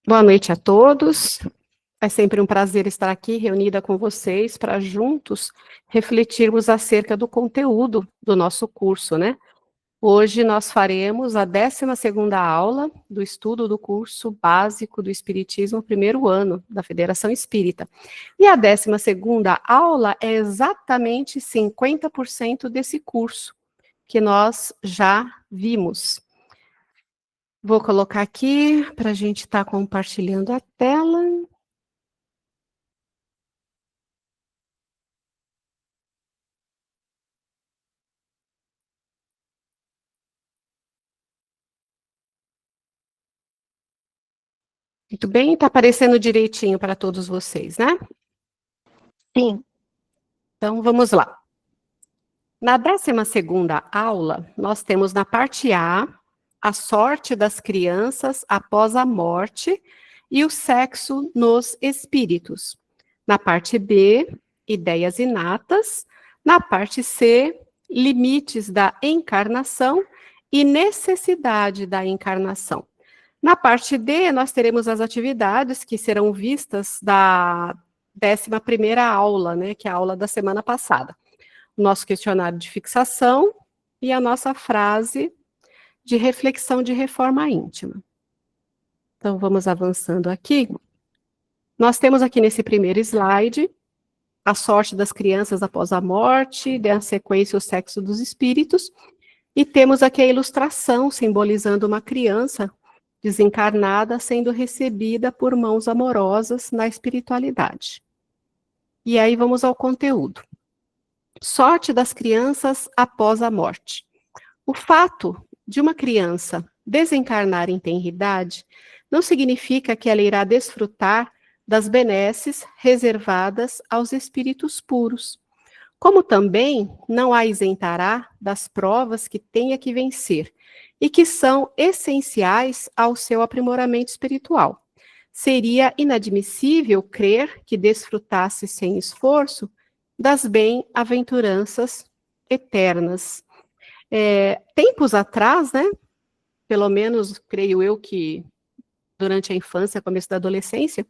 Boa noite a todos. É sempre um prazer estar aqui reunida com vocês para juntos refletirmos acerca do conteúdo do nosso curso, né? Hoje nós faremos a 12ª aula do estudo do curso básico do Espiritismo, primeiro ano, da Federação Espírita. E a 12ª aula é exatamente 50% desse curso que nós já vimos. Vou colocar aqui para a gente estar compartilhando a tela. Muito bem, está aparecendo direitinho para todos vocês, né? Sim. Então, vamos lá. Na 12ª aula, nós temos na parte A sorte das crianças após a morte e o sexo nos espíritos. Na parte B, ideias inatas. Na parte C, limites da encarnação e necessidade da encarnação. Na parte D, nós teremos as atividades que serão vistas da 11ª aula, né, que é a aula da semana passada. O nosso questionário de fixação e a nossa frase de reflexão de reforma íntima. Então, vamos avançando aqui. Nós temos aqui nesse primeiro slide a sorte das crianças após a morte, na sequência o sexo dos espíritos, e temos aqui a ilustração simbolizando uma criança desencarnada sendo recebida por mãos amorosas na espiritualidade. E aí vamos ao conteúdo. Sorte das crianças após a morte. O fato de uma criança desencarnar em tenridade não significa que ela irá desfrutar das benesses reservadas aos espíritos puros, como também não a isentará das provas que tenha que vencer e que são essenciais ao seu aprimoramento espiritual. Seria inadmissível crer que desfrutasse sem esforço das bem-aventuranças eternas. Tempos atrás, né, pelo menos creio eu que durante a infância, começo da adolescência,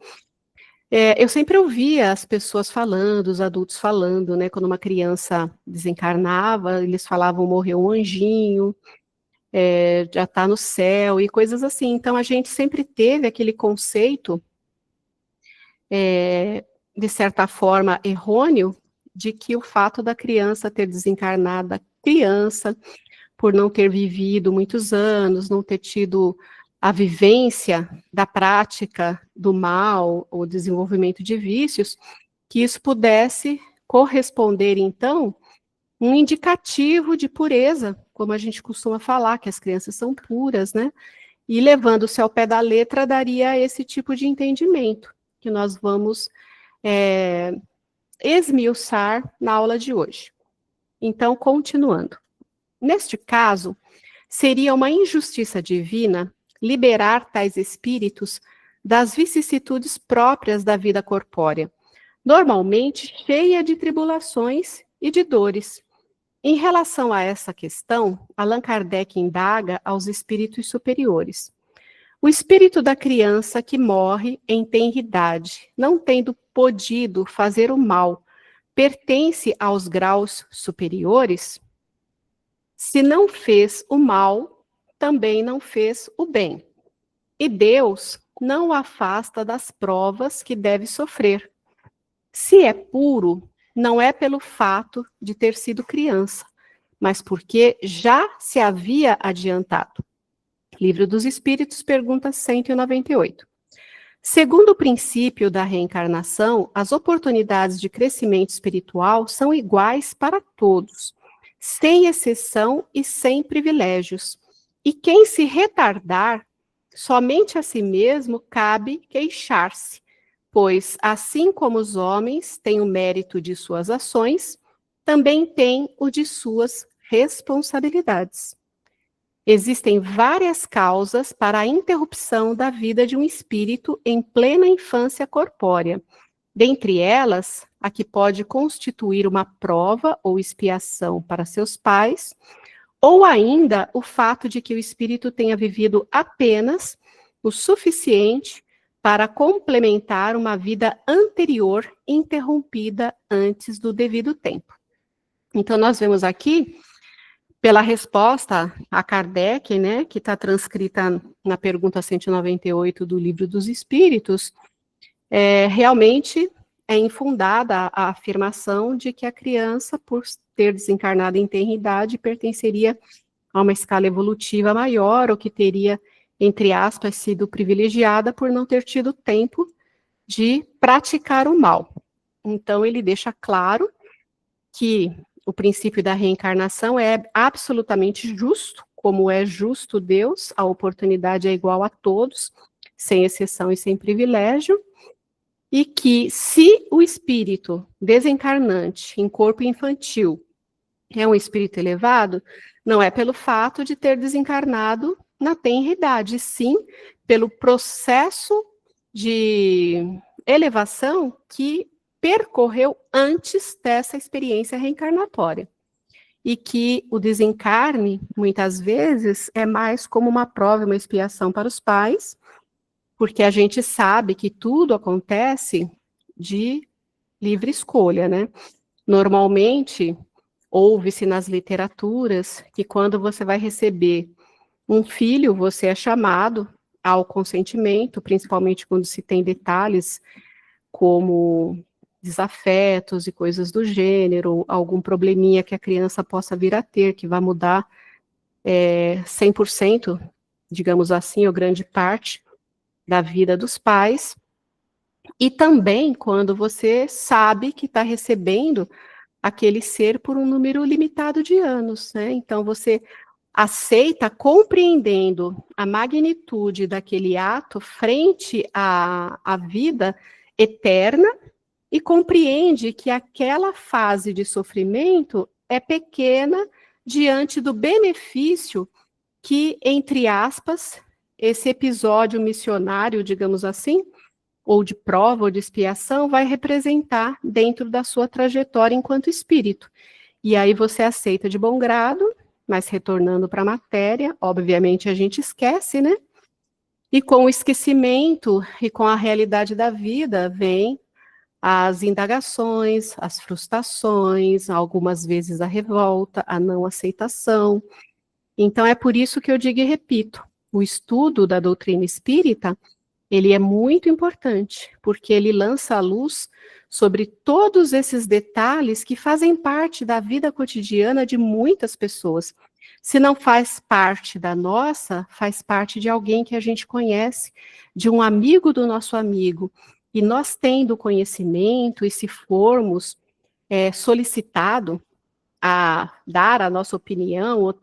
eu sempre ouvia as pessoas falando, os adultos falando, né, quando uma criança desencarnava, eles falavam morreu um anjinho, já está no céu e coisas assim. Então a gente sempre teve aquele conceito, de certa forma errôneo, de que o fato da criança ter desencarnado criança, por não ter vivido muitos anos, não ter tido a vivência da prática do mal, ou desenvolvimento de vícios, que isso pudesse corresponder, então, um indicativo de pureza, como a gente costuma falar, que as crianças são puras, né? E levando-se ao pé da letra, daria esse tipo de entendimento, que nós vamos esmiuçar na aula de hoje. Então, continuando. Neste caso, seria uma injustiça divina liberar tais espíritos das vicissitudes próprias da vida corpórea, normalmente cheia de tribulações e de dores. Em relação a essa questão, Allan Kardec indaga aos espíritos superiores. O espírito da criança que morre em tenridade, não tendo podido fazer o mal, pertence aos graus superiores? Se não fez o mal, também não fez o bem. E Deus não o afasta das provas que deve sofrer. Se é puro, não é pelo fato de ter sido criança, mas porque já se havia adiantado. Livro dos Espíritos, pergunta 198. Segundo o princípio da reencarnação, as oportunidades de crescimento espiritual são iguais para todos, sem exceção e sem privilégios. E quem se retardar, somente a si mesmo cabe queixar-se, pois, assim como os homens têm o mérito de suas ações, também têm o de suas responsabilidades. Existem várias causas para a interrupção da vida de um espírito em plena infância corpórea. Dentre elas, a que pode constituir uma prova ou expiação para seus pais, ou ainda o fato de que o espírito tenha vivido apenas o suficiente para complementar uma vida anterior interrompida antes do devido tempo. Então, nós vemos aqui, pela resposta a Kardec, né, que está transcrita na pergunta 198 do Livro dos Espíritos, realmente é infundada a afirmação de que a criança, por ter desencarnado em tenra idade, pertenceria a uma escala evolutiva maior, ou que teria, entre aspas, sido privilegiada por não ter tido tempo de praticar o mal. Então, ele deixa claro que o princípio da reencarnação é absolutamente justo, como é justo Deus, a oportunidade é igual a todos, sem exceção e sem privilégio, e que se o espírito desencarnante em corpo infantil é um espírito elevado, não é pelo fato de ter desencarnado na tenra idade, sim pelo processo de elevação que percorreu antes dessa experiência reencarnatória. E que o desencarne, muitas vezes, é mais como uma prova, uma expiação para os pais, porque a gente sabe que tudo acontece de livre escolha, né? Normalmente, ouve-se nas literaturas que quando você vai receber um filho, você é chamado ao consentimento, principalmente quando se tem detalhes como desafetos e coisas do gênero, algum probleminha que a criança possa vir a ter, que vai mudar 100%, digamos assim, ou grande parte da vida dos pais. E também quando você sabe que está recebendo aquele ser por um número limitado de anos, né? Então você aceita compreendendo a magnitude daquele ato frente à vida eterna e compreende que aquela fase de sofrimento é pequena diante do benefício que, entre aspas, esse episódio missionário, digamos assim, ou de prova ou de expiação, vai representar dentro da sua trajetória enquanto espírito. E aí você aceita de bom grado, mas retornando para a matéria, obviamente a gente esquece, né? E com o esquecimento e com a realidade da vida, vem as indagações, as frustrações, algumas vezes a revolta, a não aceitação. Então é por isso que eu digo e repito, o estudo da doutrina espírita, ele é muito importante, porque ele lança a luz sobre todos esses detalhes que fazem parte da vida cotidiana de muitas pessoas. Se não faz parte da nossa, faz parte de alguém que a gente conhece, de um amigo do nosso amigo. E nós tendo conhecimento, e se formos solicitado a dar a nossa opinião ou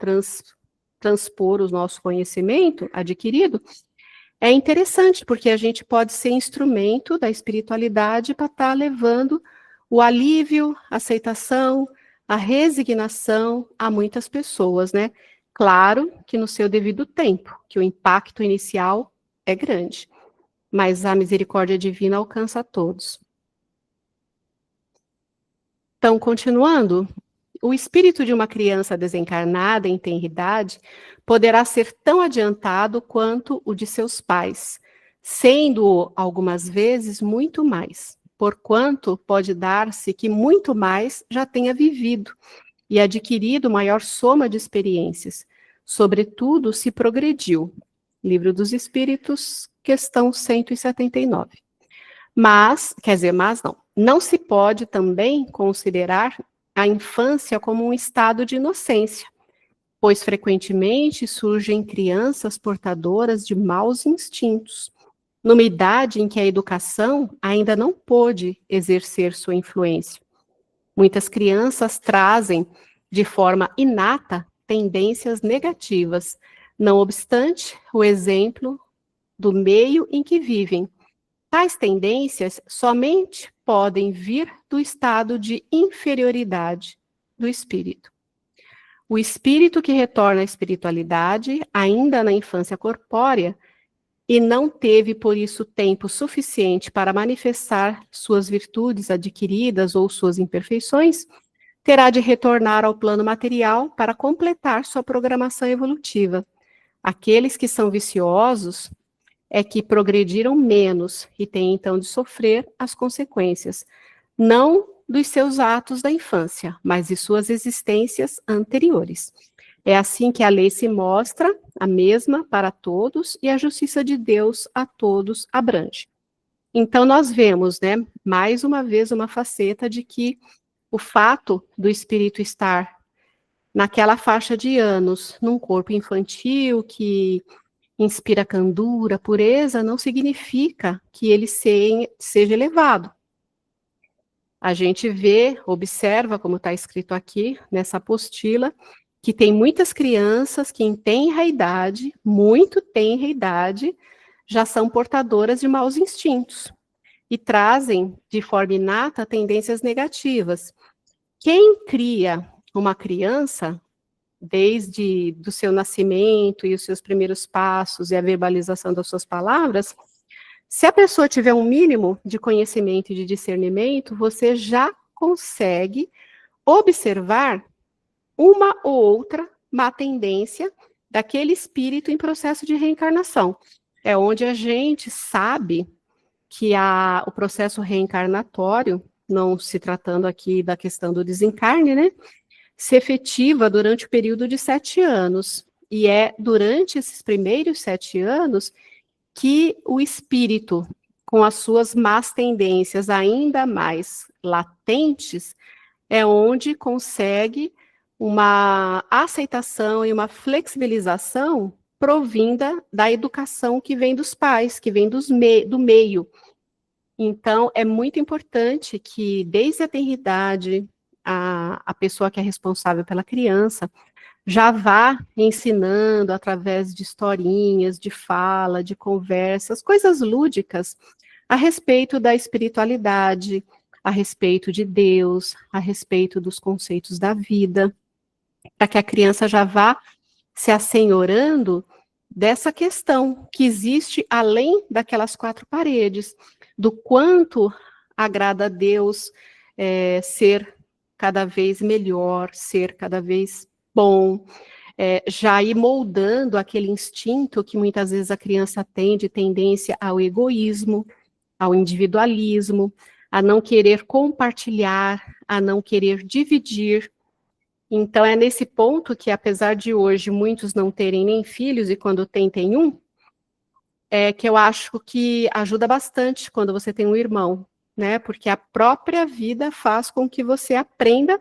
transpor o nosso conhecimento adquirido, é interessante, porque a gente pode ser instrumento da espiritualidade para estar levando o alívio, a aceitação, a resignação a muitas pessoas, né? Claro que no seu devido tempo, que o impacto inicial é grande, mas a misericórdia divina alcança a todos. Então, continuando, o espírito de uma criança desencarnada em tenra idade poderá ser tão adiantado quanto o de seus pais, sendo algumas vezes muito mais, porquanto pode dar-se que muito mais já tenha vivido e adquirido maior soma de experiências. Sobretudo, se progrediu. Livro dos Espíritos, questão 179. Mas não se pode também considerar a infância como um estado de inocência, pois frequentemente surgem crianças portadoras de maus instintos, numa idade em que a educação ainda não pôde exercer sua influência. Muitas crianças trazem, de forma inata, tendências negativas, não obstante o exemplo do meio em que vivem. Tais tendências somente podem vir do estado de inferioridade do espírito. O espírito que retorna à espiritualidade, ainda na infância corpórea, e não teve, por isso, tempo suficiente para manifestar suas virtudes adquiridas ou suas imperfeições, terá de retornar ao plano material para completar sua programação evolutiva. Aqueles que são viciosos é que progrediram menos e têm então de sofrer as consequências, não dos seus atos da infância, mas de suas existências anteriores. É assim que a lei se mostra a mesma para todos e a justiça de Deus a todos abrange. Então nós vemos, né, mais uma vez uma faceta de que o fato do espírito estar naquela faixa de anos, num corpo infantil que inspira candura, pureza, não significa que ele seja elevado. A gente vê, observa, como está escrito aqui nessa apostila, que tem muitas crianças que em tenra idade, muito tenra idade, já são portadoras de maus instintos e trazem de forma inata tendências negativas. Quem cria uma criança, desde do seu nascimento e os seus primeiros passos e a verbalização das suas palavras, se a pessoa tiver um mínimo de conhecimento e de discernimento, você já consegue observar uma ou outra má tendência daquele espírito em processo de reencarnação. É onde a gente sabe que o processo reencarnatório, não se tratando aqui da questão do desencarne, né, se efetiva durante o período de 7 anos. E é durante esses primeiros 7 anos que o espírito, com as suas más tendências ainda mais latentes, é onde consegue uma aceitação e uma flexibilização provinda da educação que vem dos pais, que vem do meio. Então, é muito importante que, desde a tenridade, a pessoa que é responsável pela criança já vá ensinando através de historinhas, de fala, de conversas, coisas lúdicas a respeito da espiritualidade, a respeito de Deus, a respeito dos conceitos da vida, para que a criança já vá se assenhorando dessa questão que existe além daquelas 4 paredes, do quanto agrada a Deus ser cada vez melhor, ser cada vez bom, já ir moldando aquele instinto que muitas vezes a criança tem de tendência ao egoísmo, ao individualismo, a não querer compartilhar, a não querer dividir. Então, é nesse ponto que, apesar de hoje muitos não terem nem filhos, e quando tem um, que eu acho que ajuda bastante quando você tem um irmão, né? Porque a própria vida faz com que você aprenda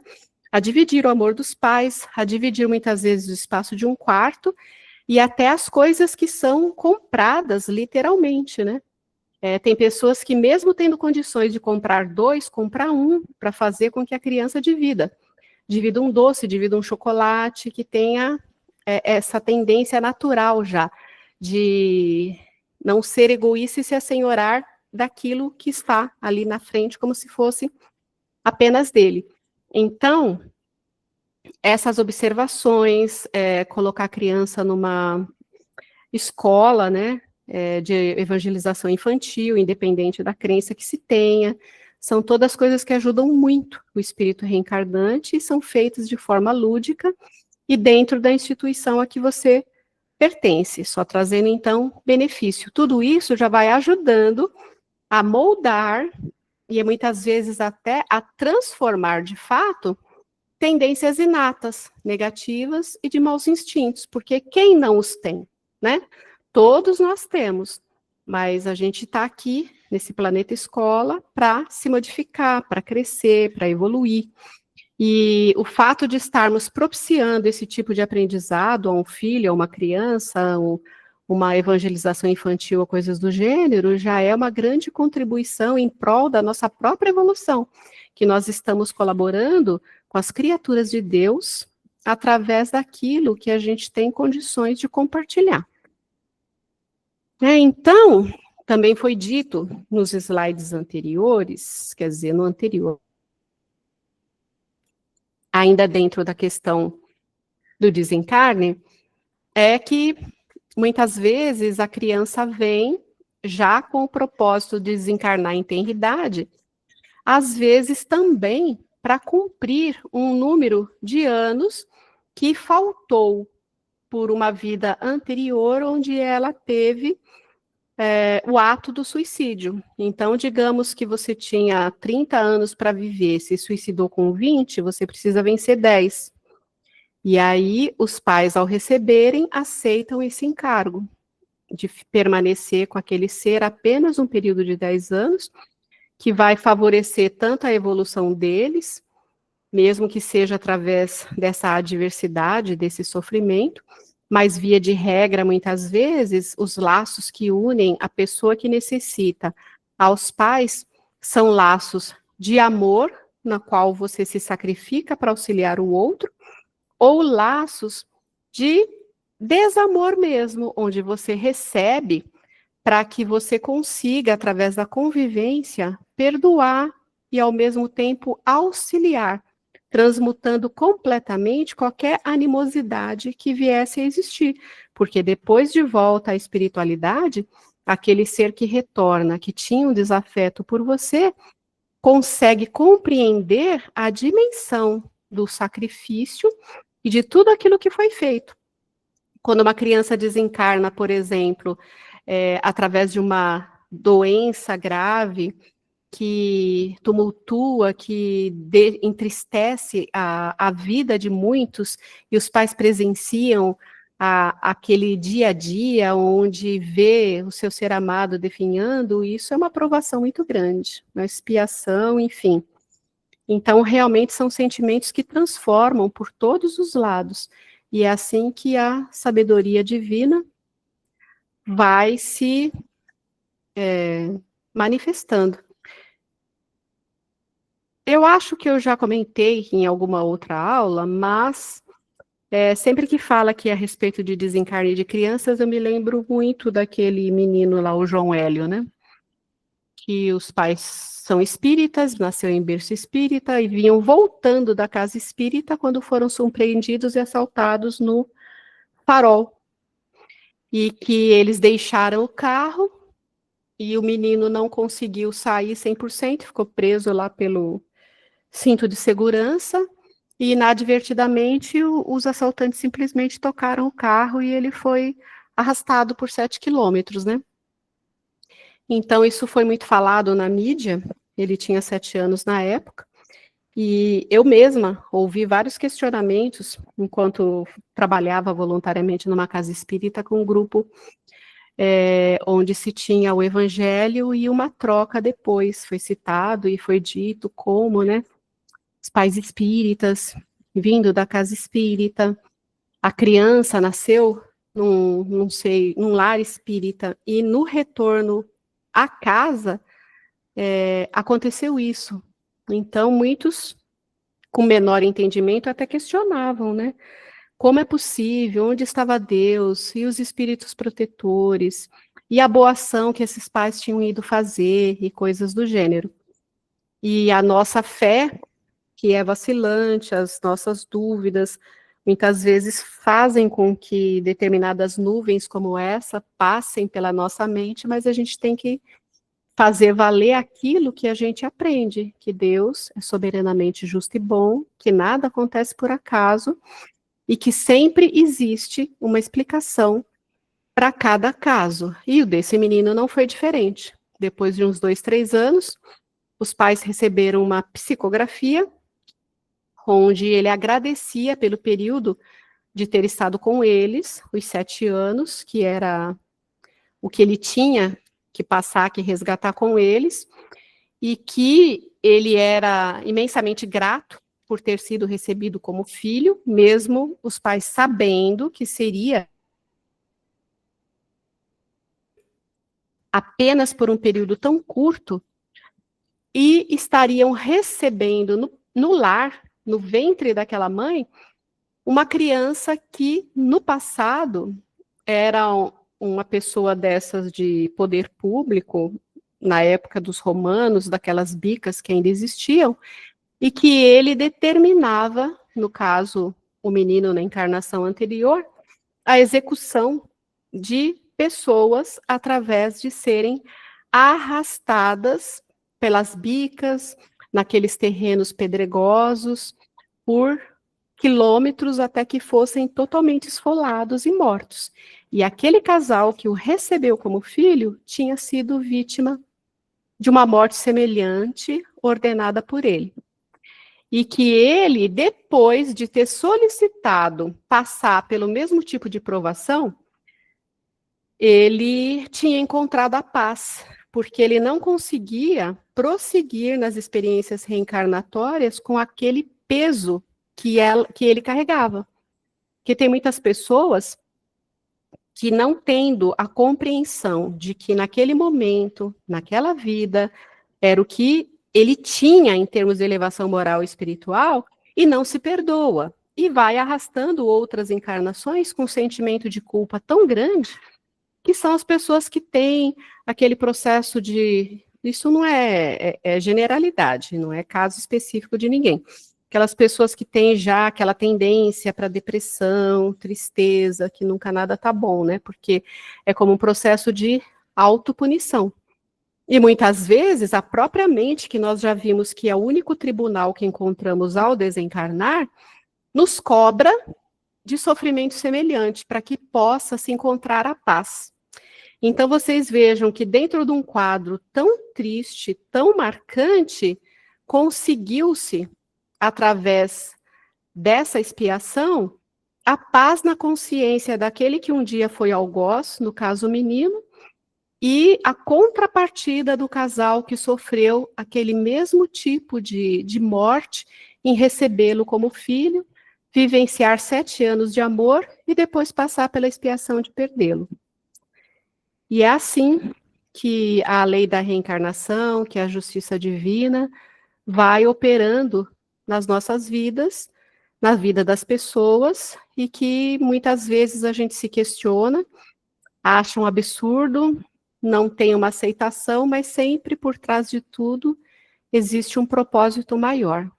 a dividir o amor dos pais, a dividir muitas vezes o espaço de um quarto, e até as coisas que são compradas, literalmente, né? Tem pessoas que, mesmo tendo condições de comprar 2, comprar um, para fazer com que a criança divida. Divida um doce, divida um chocolate, que tenha essa tendência natural já, de não ser egoísta e se assenhorar daquilo que está ali na frente, como se fosse apenas dele. Então, essas observações, colocar a criança numa escola, né, de evangelização infantil, independente da crença que se tenha, são todas coisas que ajudam muito o espírito reencarnante e são feitas de forma lúdica e dentro da instituição a que você pertence, só trazendo, então, benefício. Tudo isso já vai ajudando a moldar e muitas vezes até a transformar, de fato, tendências inatas, negativas e de maus instintos, porque quem não os tem, né? Todos nós temos, mas a gente está aqui nesse planeta escola para se modificar, para crescer, para evoluir. E o fato de estarmos propiciando esse tipo de aprendizado a um filho, a uma criança, uma evangelização infantil ou coisas do gênero, já é uma grande contribuição em prol da nossa própria evolução, que nós estamos colaborando com as criaturas de Deus através daquilo que a gente tem condições de compartilhar. Então, também foi dito nos slides anteriores, quer dizer, no anterior, ainda dentro da questão do desencarne, é que muitas vezes a criança vem já com o propósito de desencarnar em tenridade, às vezes também para cumprir um número de anos que faltou por uma vida anterior, onde ela teve o ato do suicídio. Então, digamos que você tinha 30 anos para viver, se suicidou com 20, você precisa vencer 10. E aí, os pais, ao receberem, aceitam esse encargo de permanecer com aquele ser apenas um período de 10 anos, que vai favorecer tanto a evolução deles, mesmo que seja através dessa adversidade, desse sofrimento, mas via de regra, muitas vezes, os laços que unem a pessoa que necessita aos pais são laços de amor, na qual você se sacrifica para auxiliar o outro, ou laços de desamor mesmo, onde você recebe para que você consiga, através da convivência, perdoar e, ao mesmo tempo, auxiliar, transmutando completamente qualquer animosidade que viesse a existir. Porque depois de volta à espiritualidade, aquele ser que retorna, que tinha um desafeto por você, consegue compreender a dimensão do sacrifício e de tudo aquilo que foi feito. Quando uma criança desencarna, por exemplo, através de uma doença grave que tumultua, que entristece a vida de muitos, e os pais presenciam aquele dia a dia onde vê o seu ser amado definhando, isso é uma provação muito grande, uma expiação, enfim. Então, realmente são sentimentos que transformam por todos os lados, e é assim que a sabedoria divina vai se manifestando. Eu acho que eu já comentei em alguma outra aula, mas sempre que fala aqui a respeito de desencarne de crianças, eu me lembro muito daquele menino lá, o João Hélio, né? Que os pais são espíritas, nasceu em berço espírita e vinham voltando da casa espírita quando foram surpreendidos e assaltados no Farol. E que eles deixaram o carro e o menino não conseguiu sair 100%, ficou preso lá pelo cinto de segurança, e inadvertidamente os assaltantes simplesmente tocaram o carro e ele foi arrastado por 7 quilômetros, né? Então, isso foi muito falado na mídia, ele tinha 7 anos na época, e eu mesma ouvi vários questionamentos enquanto trabalhava voluntariamente numa casa espírita com um grupo onde se tinha o evangelho e uma troca depois, foi citado e foi dito como, né, os pais espíritas, vindo da casa espírita, a criança nasceu num lar espírita, e no retorno à casa, aconteceu isso. Então, muitos, com menor entendimento, até questionavam, né? Como é possível? Onde estava Deus? E os espíritos protetores? E a boa ação que esses pais tinham ido fazer, e coisas do gênero. E a nossa fé, que é vacilante, as nossas dúvidas, muitas vezes fazem com que determinadas nuvens como essa passem pela nossa mente, mas a gente tem que fazer valer aquilo que a gente aprende, que Deus é soberanamente justo e bom, que nada acontece por acaso, e que sempre existe uma explicação para cada caso. E o desse menino não foi diferente. Depois de uns 2, 3 anos, os pais receberam uma psicografia, onde ele agradecia pelo período de ter estado com eles, os 7 anos, que era o que ele tinha que passar, que resgatar com eles, e que ele era imensamente grato por ter sido recebido como filho, mesmo os pais sabendo que seria apenas por um período tão curto, e estariam recebendo no lar, no ventre daquela mãe, uma criança que, no passado, era uma pessoa dessas de poder público, na época dos romanos, daquelas bicas que ainda existiam, e que ele determinava, no caso, o menino na encarnação anterior, a execução de pessoas através de serem arrastadas pelas bicas, naqueles terrenos pedregosos, por quilômetros até que fossem totalmente esfolados e mortos. E aquele casal que o recebeu como filho tinha sido vítima de uma morte semelhante ordenada por ele. E que ele, depois de ter solicitado passar pelo mesmo tipo de provação, ele tinha encontrado a paz, porque ele não conseguia prosseguir nas experiências reencarnatórias com aquele peso que ele carregava. Porque tem muitas pessoas que, não tendo a compreensão de que naquele momento, naquela vida, era o que ele tinha em termos de elevação moral e espiritual, e não se perdoa, e vai arrastando outras encarnações com um sentimento de culpa tão grande, que são as pessoas que têm aquele processo de... Isso não é generalidade, não é caso específico de ninguém. Aquelas pessoas que têm já aquela tendência para depressão, tristeza, que nunca nada tá bom, né? Porque é como um processo de autopunição. E muitas vezes a própria mente, que nós já vimos que é o único tribunal que encontramos ao desencarnar, nos cobra de sofrimento semelhante, para que possa se encontrar a paz. Então vocês vejam que dentro de um quadro tão triste, tão marcante, conseguiu-se, através dessa expiação, a paz na consciência daquele que um dia foi algoz, no caso o menino, e a contrapartida do casal que sofreu aquele mesmo tipo de morte em recebê-lo como filho, vivenciar 7 anos de amor e depois passar pela expiação de perdê-lo. E é assim que a lei da reencarnação, que a justiça divina, vai operando nas nossas vidas, na vida das pessoas, e que muitas vezes a gente se questiona, acha um absurdo, não tem uma aceitação, mas sempre por trás de tudo existe um propósito maior.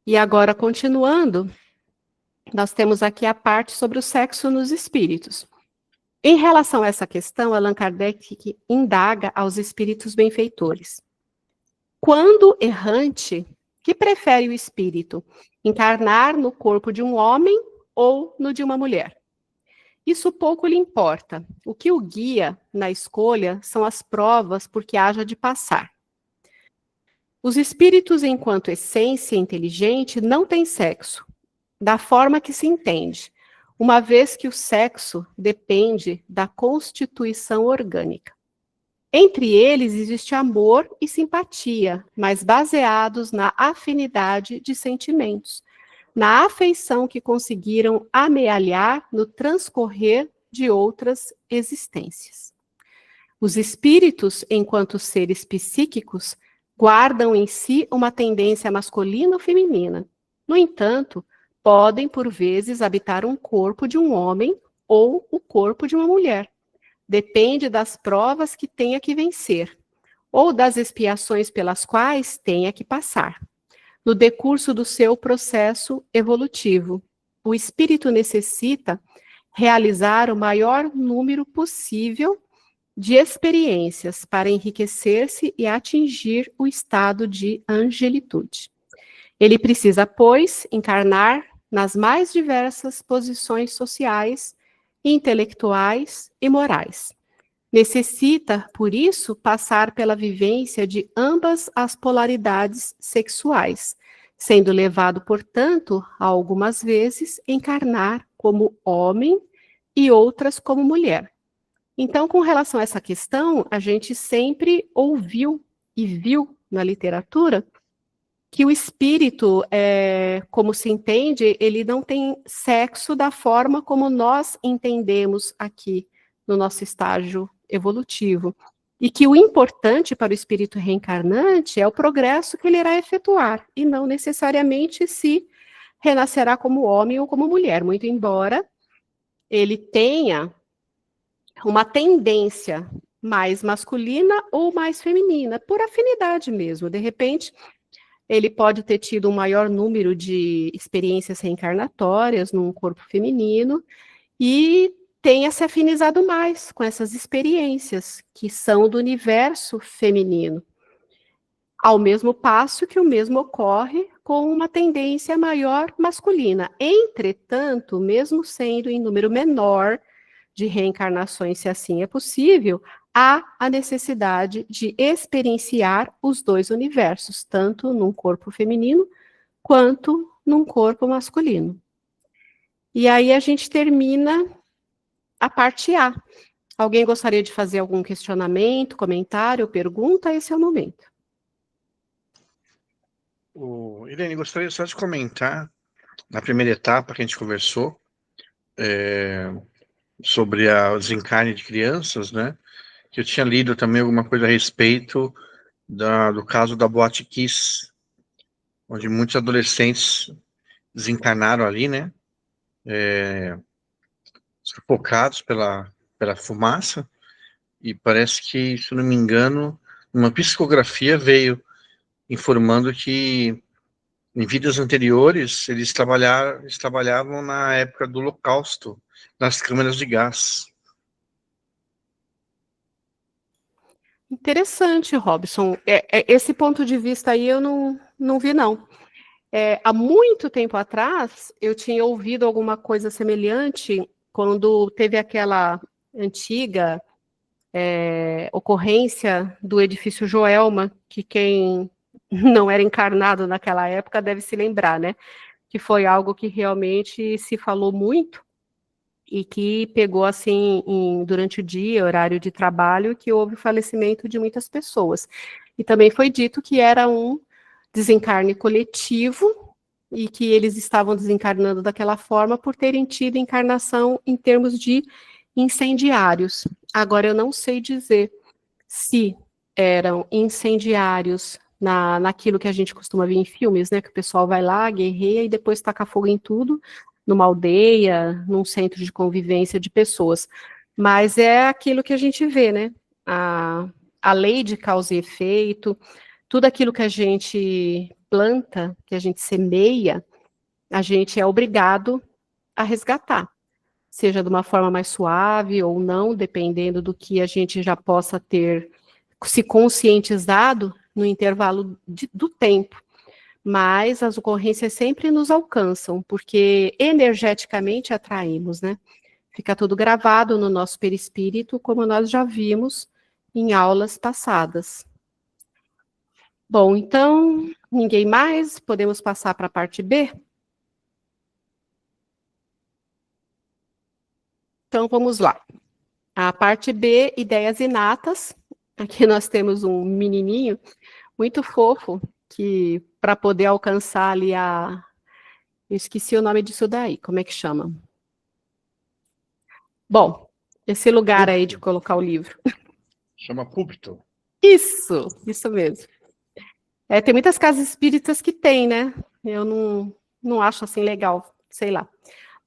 E agora, continuando, nós temos aqui a parte sobre o sexo nos espíritos. Em relação a essa questão, Allan Kardec indaga aos espíritos benfeitores. Quando errante, que prefere o espírito? Encarnar no corpo de um homem ou no de uma mulher? Isso pouco lhe importa. O que o guia na escolha são as provas por que haja de passar. Os espíritos, enquanto essência inteligente, não têm sexo, da forma que se entende, uma vez que o sexo depende da constituição orgânica. Entre eles existe amor e simpatia, mas baseados na afinidade de sentimentos, na afeição que conseguiram amealhar no transcorrer de outras existências. Os espíritos, enquanto seres psíquicos, guardam em si uma tendência masculina ou feminina. No entanto, podem, por vezes, habitar um corpo de um homem ou o corpo de uma mulher. Depende das provas que tenha que vencer, ou das expiações pelas quais tenha que passar. No decurso do seu processo evolutivo, o espírito necessita realizar o maior número possível de experiências para enriquecer-se e atingir o estado de angelitude. Ele precisa, pois, encarnar nas mais diversas posições sociais, intelectuais e morais. Necessita, por isso, passar pela vivência de ambas as polaridades sexuais, sendo levado, portanto, a algumas vezes encarnar como homem e outras como mulher. Então, com relação a essa questão, a gente sempre ouviu e viu na literatura que o espírito, como se entende, ele não tem sexo da forma como nós entendemos aqui no nosso estágio evolutivo. E que o importante para o espírito reencarnante é o progresso que ele irá efetuar, e não necessariamente se renascerá como homem ou como mulher, muito embora ele tenha uma tendência mais masculina ou mais feminina, por afinidade mesmo. De repente, ele pode ter tido um maior número de experiências reencarnatórias num corpo feminino e tenha se afinizado mais com essas experiências que são do universo feminino. Ao mesmo passo que o mesmo ocorre com uma tendência maior masculina. Entretanto, mesmo sendo em número menor de reencarnações, se assim é possível, há a necessidade de experienciar os dois universos, tanto num corpo feminino quanto num corpo masculino. E aí a gente termina a parte A. Alguém gostaria de fazer algum questionamento, comentário, pergunta? Esse é o momento. Irene, gostaria só de comentar, na primeira etapa que a gente conversou, sobre o desencarne de crianças, né? Que eu tinha lido também alguma coisa a respeito do caso da Boate Kiss, onde muitos adolescentes desencarnaram ali, né? Sufocados pela fumaça, e parece que, se não me engano, uma psicografia veio informando que em vidas anteriores eles trabalhavam na época do Holocausto, nas câmeras de gás. Interessante, Robson. Esse ponto de vista aí eu não vi, não. Há muito tempo atrás, eu tinha ouvido alguma coisa semelhante quando teve aquela antiga ocorrência do edifício Joelma, que quem não era encarnado naquela época deve se lembrar, né? Que foi algo que realmente se falou muito e que pegou, assim, durante o dia, horário de trabalho, que houve o falecimento de muitas pessoas. E também foi dito que era um desencarne coletivo e que eles estavam desencarnando daquela forma por terem tido encarnação em termos de incendiários. Agora, eu não sei dizer se eram incendiários naquilo que a gente costuma ver em filmes, né, que o pessoal vai lá, guerreia e depois taca fogo em tudo, numa aldeia, num centro de convivência de pessoas. Mas é aquilo que a gente vê, né, a lei de causa e efeito, tudo aquilo que a gente planta, que a gente semeia, a gente é obrigado a resgatar, seja de uma forma mais suave ou não, dependendo do que a gente já possa ter se conscientizado no intervalo do tempo. Mas as ocorrências sempre nos alcançam, porque energeticamente atraímos, né? Fica tudo gravado no nosso perispírito, como nós já vimos em aulas passadas. Bom, então, ninguém mais? Podemos passar para a parte B? Então, vamos lá. A parte B, ideias inatas. Aqui nós temos um menininho muito fofo, que para poder alcançar ali eu esqueci o nome disso daí, como é que chama? Bom, esse lugar aí de colocar o livro. Chama púlpito. Isso mesmo. Tem muitas casas espíritas que tem, né? Eu não acho assim legal, sei lá.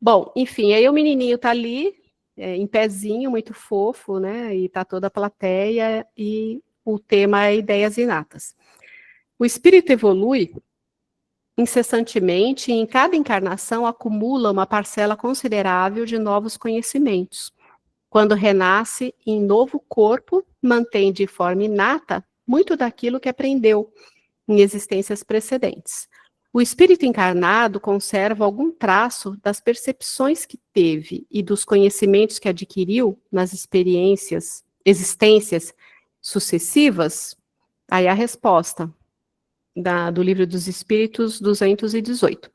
Bom, enfim, aí o menininho tá ali, em pezinho, muito fofo, né? E tá toda a plateia, e o tema é ideias inatas. O espírito evolui incessantemente e em cada encarnação acumula uma parcela considerável de novos conhecimentos. Quando renasce em novo corpo, mantém de forma inata muito daquilo que aprendeu em existências precedentes. O espírito encarnado conserva algum traço das percepções que teve e dos conhecimentos que adquiriu nas existências sucessivas? Aí a resposta do Livro dos Espíritos 218.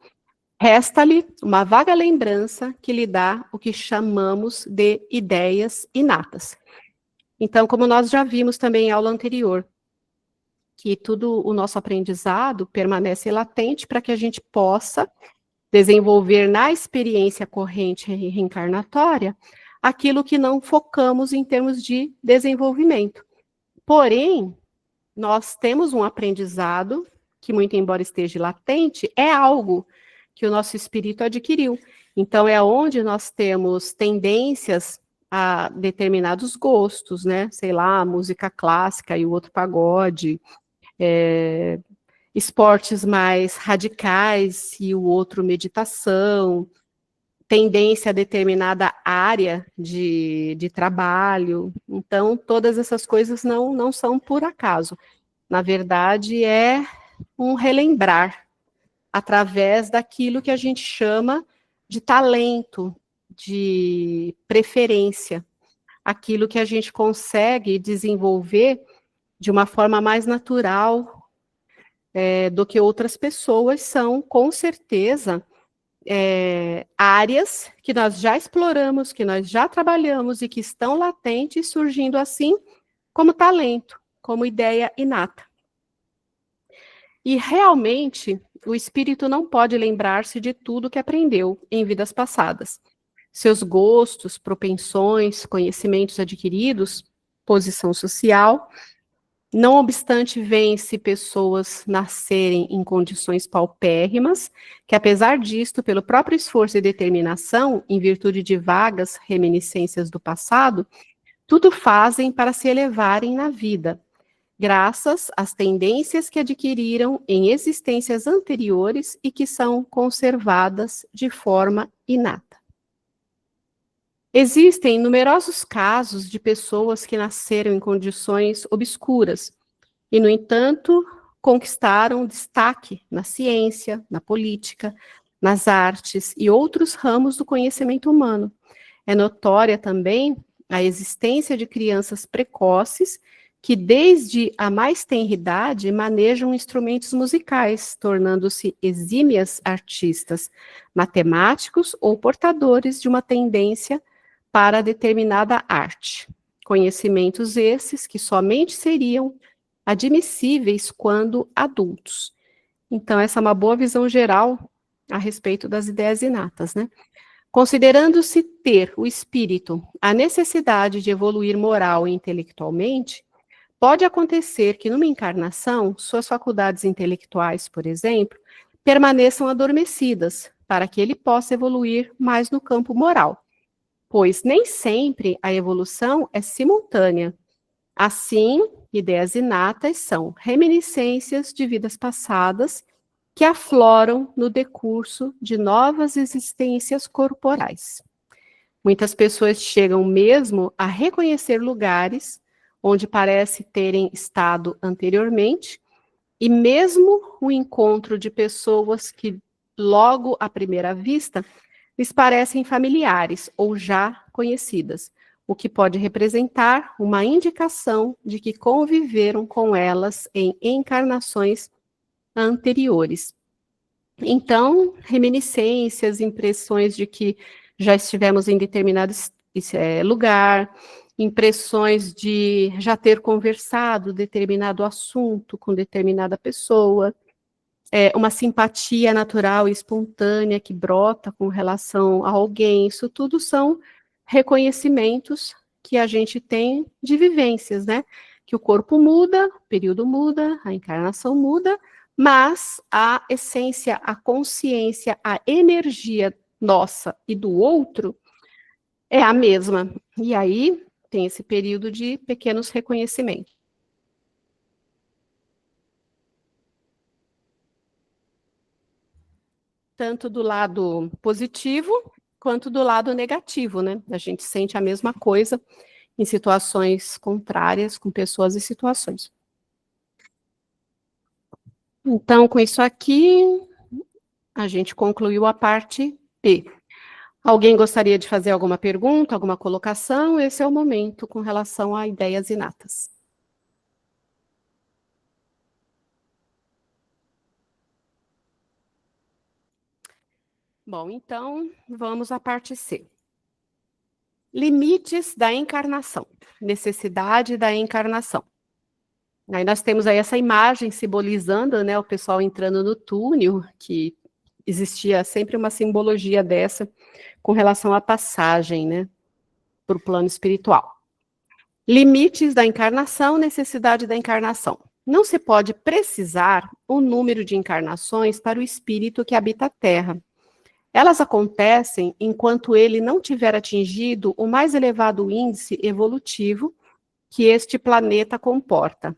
Resta-lhe uma vaga lembrança que lhe dá o que chamamos de ideias inatas. Então, como nós já vimos também em aula anterior, que tudo o nosso aprendizado permanece latente para que a gente possa desenvolver na experiência corrente e reencarnatória aquilo que não focamos em termos de desenvolvimento. Porém, nós temos um aprendizado que, muito embora esteja latente, é algo que o nosso espírito adquiriu. Então, é onde nós temos tendências a determinados gostos, né? Sei lá, música clássica e o outro pagode, esportes mais radicais e o outro meditação, tendência a determinada área de trabalho. Então, todas essas coisas não são por acaso. Na verdade, é um relembrar através daquilo que a gente chama de talento, de preferência, aquilo que a gente consegue desenvolver de uma forma mais natural do que outras pessoas são, com certeza, áreas que nós já exploramos, que nós já trabalhamos e que estão latentes, surgindo assim como talento, como ideia inata. E realmente, o espírito não pode lembrar-se de tudo que aprendeu em vidas passadas. Seus gostos, propensões, conhecimentos adquiridos, posição social. Não obstante, vê-se pessoas nascerem em condições paupérrimas, que apesar disto, pelo próprio esforço e determinação, em virtude de vagas reminiscências do passado, tudo fazem para se elevarem na vida, graças às tendências que adquiriram em existências anteriores e que são conservadas de forma inata. Existem numerosos casos de pessoas que nasceram em condições obscuras e, no entanto, conquistaram destaque na ciência, na política, nas artes e outros ramos do conhecimento humano. É notória também a existência de crianças precoces que, desde a mais tenra idade, manejam instrumentos musicais, tornando-se exímias artistas, matemáticos ou portadores de uma tendência para determinada arte. Conhecimentos esses que somente seriam admissíveis quando adultos. Então, essa é uma boa visão geral a respeito das ideias inatas, né? Considerando-se ter o espírito a necessidade de evoluir moral e intelectualmente, pode acontecer que numa encarnação, suas faculdades intelectuais, por exemplo, permaneçam adormecidas, para que ele possa evoluir mais no campo moral, pois nem sempre a evolução é simultânea. Assim, ideias inatas são reminiscências de vidas passadas que afloram no decurso de novas existências corporais. Muitas pessoas chegam mesmo a reconhecer lugares onde parece terem estado anteriormente, e mesmo o encontro de pessoas que, logo à primeira vista, lhes parecem familiares ou já conhecidas, o que pode representar uma indicação de que conviveram com elas em encarnações anteriores. Então, reminiscências, impressões de que já estivemos em determinado lugar, impressões de já ter conversado determinado assunto com determinada pessoa, uma simpatia natural e espontânea que brota com relação a alguém, isso tudo são reconhecimentos que a gente tem de vivências, né? Que o corpo muda, o período muda, a encarnação muda, mas a essência, a consciência, a energia nossa e do outro é a mesma. E aí tem esse período de pequenos reconhecimentos. Tanto do lado positivo, quanto do lado negativo, né? A gente sente a mesma coisa em situações contrárias, com pessoas e situações. Então, com isso aqui, a gente concluiu a parte B. Alguém gostaria de fazer alguma pergunta, alguma colocação? Esse é o momento com relação a ideias inatas. Bom, então, vamos à parte C. Limites da encarnação, necessidade da encarnação. Aí nós temos aí essa imagem simbolizando, né, o pessoal entrando no túnel, que existia sempre uma simbologia dessa com relação à passagem, né, para o plano espiritual. Limites da encarnação, necessidade da encarnação. Não se pode precisar o número de encarnações para o espírito que habita a Terra. Elas acontecem enquanto ele não tiver atingido o mais elevado índice evolutivo que este planeta comporta.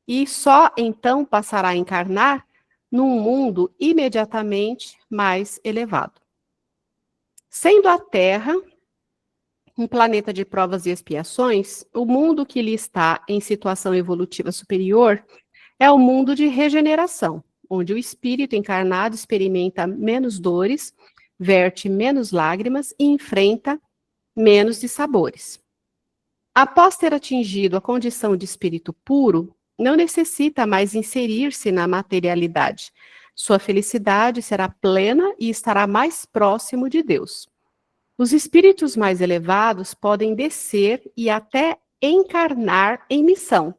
E só então passará a encarnar num mundo imediatamente mais elevado. Sendo a Terra um planeta de provas e expiações, o mundo que lhe está em situação evolutiva superior é o mundo de regeneração, onde o espírito encarnado experimenta menos dores, verte menos lágrimas e enfrenta menos dissabores. Após ter atingido a condição de espírito puro, não necessita mais inserir-se na materialidade. Sua felicidade será plena e estará mais próximo de Deus. Os espíritos mais elevados podem descer e até encarnar em missão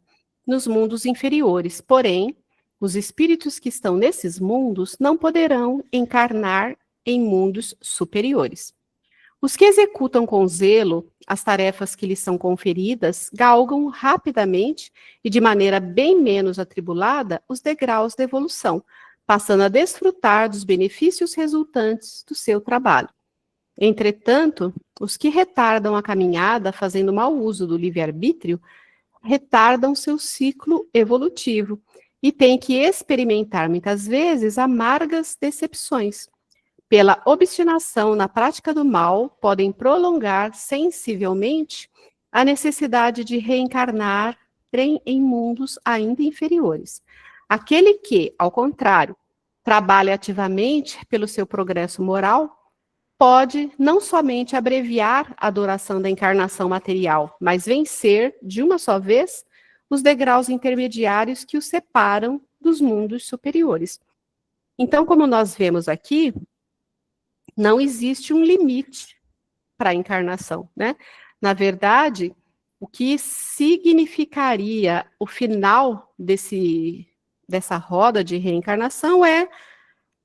nos mundos inferiores, porém, os espíritos que estão nesses mundos não poderão encarnar em mundos superiores. Os que executam com zelo as tarefas que lhes são conferidas galgam rapidamente e de maneira bem menos atribulada os degraus da evolução, passando a desfrutar dos benefícios resultantes do seu trabalho. Entretanto, os que retardam a caminhada fazendo mau uso do livre-arbítrio, retardam seu ciclo evolutivo e têm que experimentar muitas vezes amargas decepções. Pela obstinação na prática do mal, podem prolongar sensivelmente a necessidade de reencarnar em mundos ainda inferiores. Aquele que, ao contrário, trabalha ativamente pelo seu progresso moral, pode não somente abreviar a duração da encarnação material, mas vencer, de uma só vez, os degraus intermediários que o separam dos mundos superiores. Então, como nós vemos aqui, não existe um limite para a encarnação, né? Na verdade, o que significaria o final dessa roda de reencarnação é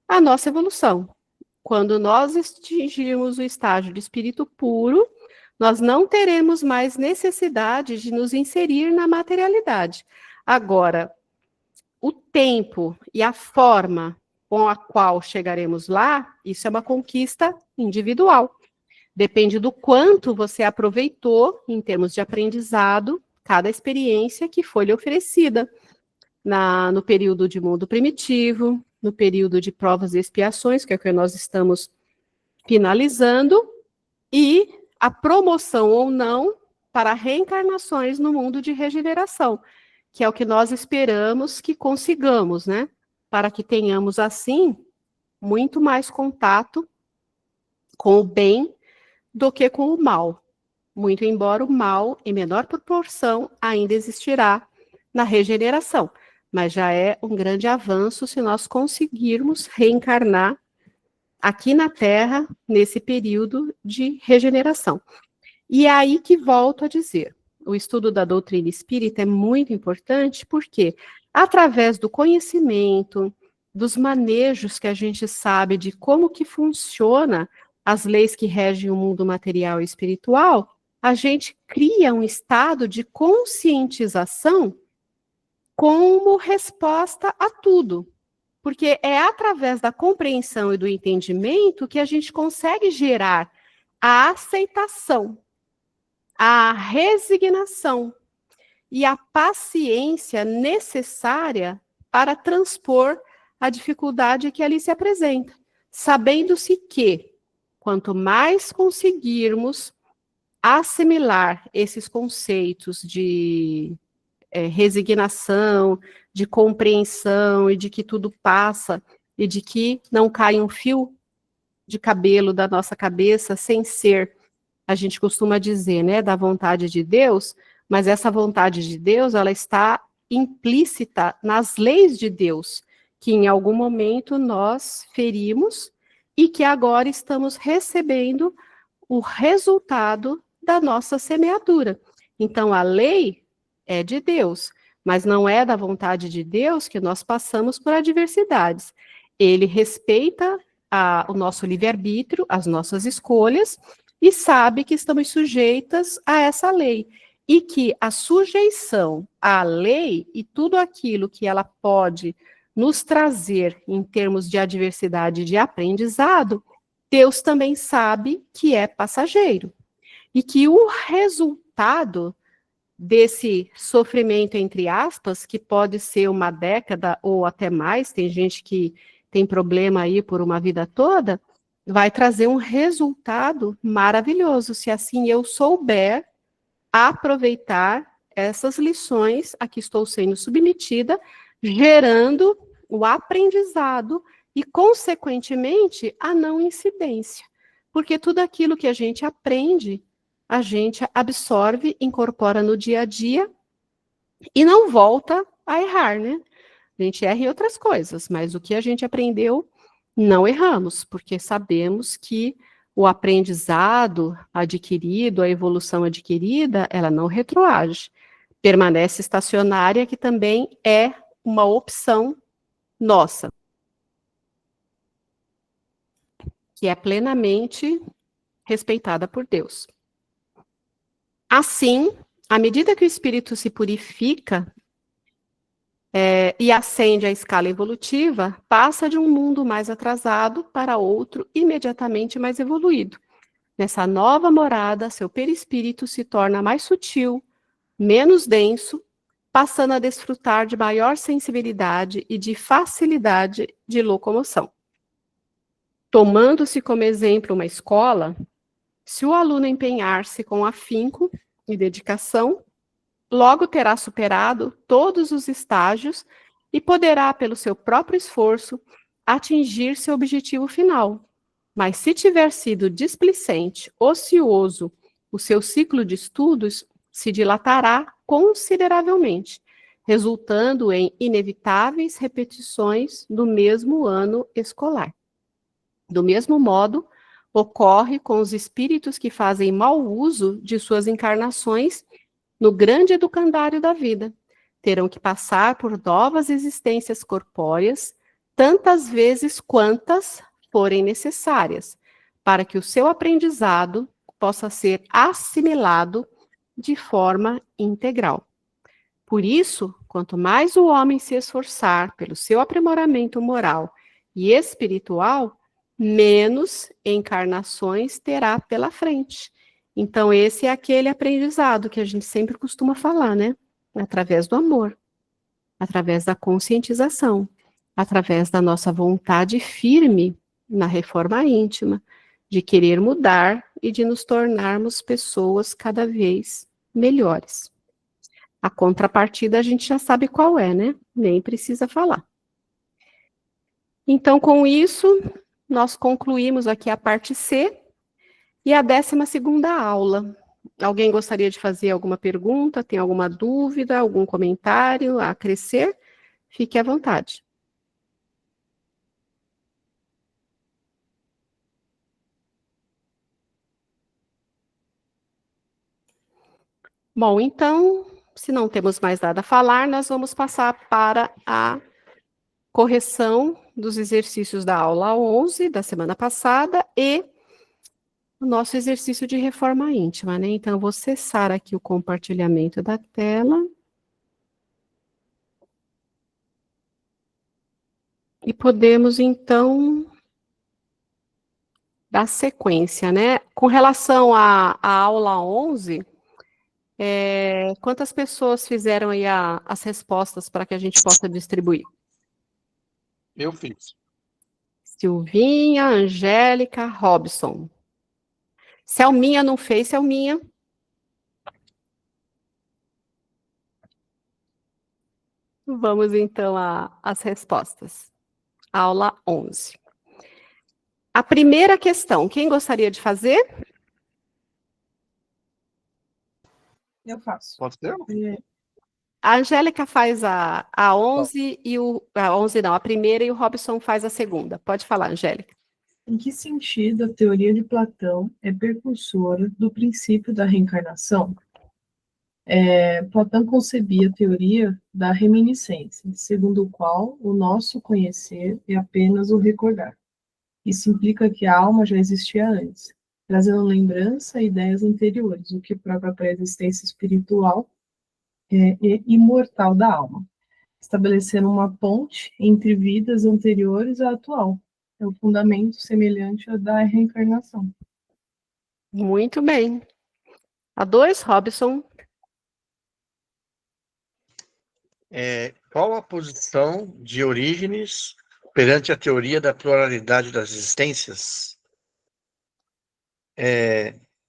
a nossa evolução. Quando nós atingirmos o estágio de espírito puro, nós não teremos mais necessidade de nos inserir na materialidade. Agora, o tempo e a forma com a qual chegaremos lá, isso é uma conquista individual. Depende do quanto você aproveitou, em termos de aprendizado, cada experiência que foi lhe oferecida no período de mundo primitivo, no período de provas e expiações, que é o que nós estamos finalizando, e a promoção ou não para reencarnações no mundo de regeneração, que é o que nós esperamos que consigamos, né? Para que tenhamos, assim, muito mais contato com o bem do que com o mal. Muito embora o mal, em menor proporção, ainda existirá na regeneração. Mas já é um grande avanço se nós conseguirmos reencarnar aqui na Terra, nesse período de regeneração. E é aí que volto a dizer, o estudo da doutrina espírita é muito importante, porque através do conhecimento, dos manejos que a gente sabe de como que funciona as leis que regem o mundo material e espiritual, a gente cria um estado de conscientização como resposta a tudo. Porque é através da compreensão e do entendimento que a gente consegue gerar a aceitação, a resignação e a paciência necessária para transpor a dificuldade que ali se apresenta, sabendo-se que, quanto mais conseguirmos assimilar esses conceitos de resignação, de compreensão e de que tudo passa e de que não cai um fio de cabelo da nossa cabeça sem ser, a gente costuma dizer, né, da vontade de Deus, mas essa vontade de Deus, ela está implícita nas leis de Deus, que em algum momento nós ferimos e que agora estamos recebendo o resultado da nossa semeadura. Então, a lei é de Deus, mas não é da vontade de Deus que nós passamos por adversidades. Ele respeita o nosso livre-arbítrio, as nossas escolhas, e sabe que estamos sujeitas a essa lei. E que a sujeição à lei e tudo aquilo que ela pode nos trazer em termos de adversidade e de aprendizado, Deus também sabe que é passageiro. E que o resultado desse sofrimento, entre aspas, que pode ser uma década ou até mais, tem gente que tem problema aí por uma vida toda, vai trazer um resultado maravilhoso, se assim eu souber aproveitar essas lições a que estou sendo submetida, gerando o aprendizado e, consequentemente, a não incidência. Porque tudo aquilo que a gente aprende, a gente absorve, incorpora no dia a dia e não volta a errar, né? A gente erra em outras coisas, mas o que a gente aprendeu, não erramos, porque sabemos que o aprendizado adquirido, a evolução adquirida, ela não retroage. Permanece estacionária, que também é uma opção nossa, que é plenamente respeitada por Deus. Assim, à medida que o espírito se purifica e ascende à escala evolutiva, passa de um mundo mais atrasado para outro imediatamente mais evoluído. Nessa nova morada, seu perispírito se torna mais sutil, menos denso, passando a desfrutar de maior sensibilidade e de facilidade de locomoção. Tomando-se como exemplo uma escola, se o aluno empenhar-se com afinco e dedicação, logo terá superado todos os estágios e poderá, pelo seu próprio esforço, atingir seu objetivo final. Mas se tiver sido displicente, ocioso, o seu ciclo de estudos se dilatará consideravelmente, resultando em inevitáveis repetições do mesmo ano escolar. Do mesmo modo, ocorre com os espíritos que fazem mau uso de suas encarnações no grande educandário da vida. Terão que passar por novas existências corpóreas, tantas vezes quantas forem necessárias, para que o seu aprendizado possa ser assimilado de forma integral. Por isso, quanto mais o homem se esforçar pelo seu aprimoramento moral e espiritual, menos encarnações terá pela frente. Então, esse é aquele aprendizado que a gente sempre costuma falar, né? Através do amor, através da conscientização, através da nossa vontade firme na reforma íntima, de querer mudar e de nos tornarmos pessoas cada vez melhores. A contrapartida a gente já sabe qual é, né? Nem precisa falar. Então, com isso, nós concluímos aqui a parte C e a 12ª aula. Alguém gostaria de fazer alguma pergunta? Tem alguma dúvida, algum comentário a acrescer? Fique à vontade. Bom, então, se não temos mais nada a falar, nós vamos passar para a correção dos exercícios da aula 11 da semana passada e o nosso exercício de reforma íntima, né? Então, eu vou cessar aqui o compartilhamento da tela. E podemos, então, dar sequência, né? Com relação à aula 11, quantas pessoas fizeram aí as respostas para que a gente possa distribuir? Eu fiz. Silvinha, Angélica, Robson. Selminha não fez, Selminha? Vamos, então, às respostas. Aula 11. A primeira questão, quem gostaria de fazer? Eu faço. Pode ser? A Angélica faz a 11 e a 11 não, a primeira, e o Robson faz a segunda. Pode falar, Angélica. Em que sentido a teoria de Platão é precursora do princípio da reencarnação? Platão concebia a teoria da reminiscência, segundo o qual o nosso conhecer é apenas o recordar. Isso implica que a alma já existia antes, trazendo lembrança e ideias anteriores, o que prova a pré-existência espiritual e imortal da alma, estabelecendo uma ponte entre vidas anteriores à atual. É o fundamento semelhante ao da reencarnação. Muito bem. A 2, Robson. Qual a posição de Orígenes perante a teoria da pluralidade das existências?